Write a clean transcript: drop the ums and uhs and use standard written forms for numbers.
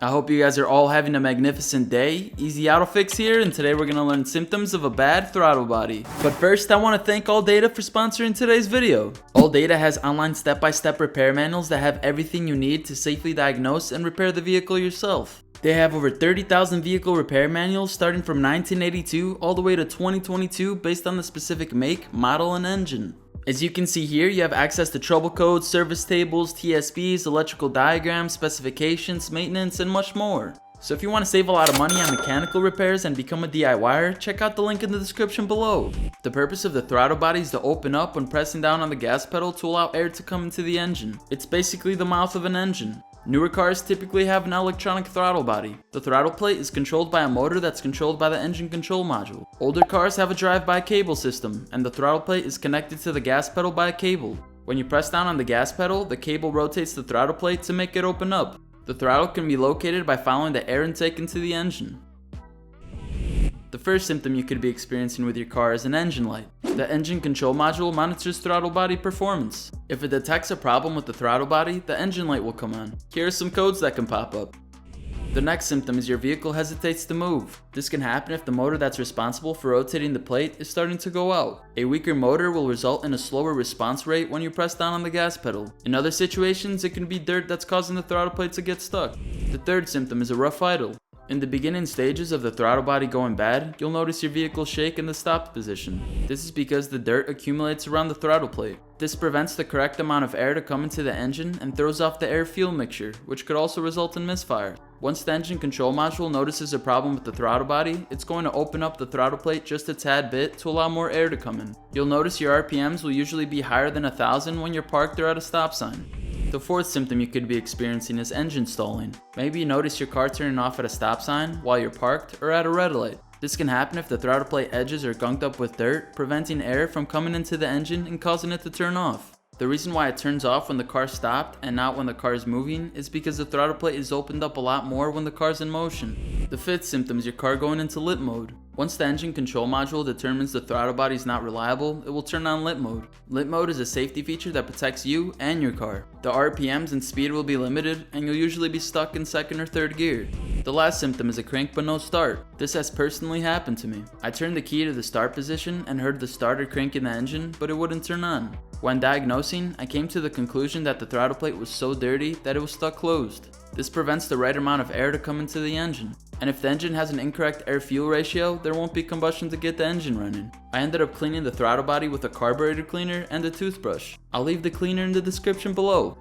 I hope you guys are all having a magnificent day. Easy AutoFix here, and today we're going to learn symptoms of a bad throttle body. But first, I want to thank ALLDATA for sponsoring today's video. ALLDATA has online step-by-step repair manuals that have everything you need to safely diagnose and repair the vehicle yourself. They have over 30,000 vehicle repair manuals starting from 1982 all the way to 2022 based on the specific make, model, and engine. As you can see here, you have access to trouble codes, service tables, TSBs, electrical diagrams, specifications, maintenance, and much more. So if you want to save a lot of money on mechanical repairs and become a DIYer, check out the link in the description below. The purpose of the throttle body is to open up when pressing down on the gas pedal to allow air to come into the engine. It's basically the mouth of an engine. Newer cars typically have an electronic throttle body. The throttle plate is controlled by a motor that's controlled by the engine control module. Older cars have a drive-by cable system, and the throttle plate is connected to the gas pedal by a cable. When you press down on the gas pedal, the cable rotates the throttle plate to make it open up. The throttle can be located by following the air intake into the engine. The first symptom you could be experiencing with your car is an engine light. The engine control module monitors throttle body performance. If it detects a problem with the throttle body, the engine light will come on. Here are some codes that can pop up. The next symptom is your vehicle hesitates to move. This can happen if the motor that's responsible for rotating the plate is starting to go out. A weaker motor will result in a slower response rate when you press down on the gas pedal. In other situations, it can be dirt that's causing the throttle plate to get stuck. The third symptom is a rough idle. In the beginning stages of the throttle body going bad, you'll notice your vehicle shake in the stopped position. This is because the dirt accumulates around the throttle plate. This prevents the correct amount of air to come into the engine and throws off the air-fuel mixture, which could also result in misfire. Once the engine control module notices a problem with the throttle body, it's going to open up the throttle plate just a tad bit to allow more air to come in. You'll notice your RPMs will usually be higher than 1,000 when you're parked or at a stop sign. The fourth symptom you could be experiencing is engine stalling. Maybe you notice your car turning off at a stop sign while you're parked or at a red light. This can happen if the throttle plate edges are gunked up with dirt, preventing air from coming into the engine and causing it to turn off. The reason why it turns off when the car stopped and not when the car is moving is because the throttle plate is opened up a lot more when the car's in motion. The fifth symptom is your car going into limp mode. Once the engine control module determines the throttle body is not reliable, it will turn on limp mode. Limp mode is a safety feature that protects you and your car. The RPMs and speed will be limited, and you'll usually be stuck in second or third gear. The last symptom is a crank but no start. This has personally happened to me. I turned the key to the start position and heard the starter crank in the engine, but it wouldn't turn on. When diagnosing, I came to the conclusion that the throttle plate was so dirty that it was stuck closed. This prevents the right amount of air to come into the engine. And if the engine has an incorrect air-fuel ratio, there won't be combustion to get the engine running. I ended up cleaning the throttle body with a carburetor cleaner and a toothbrush. I'll leave the cleaner in the description below.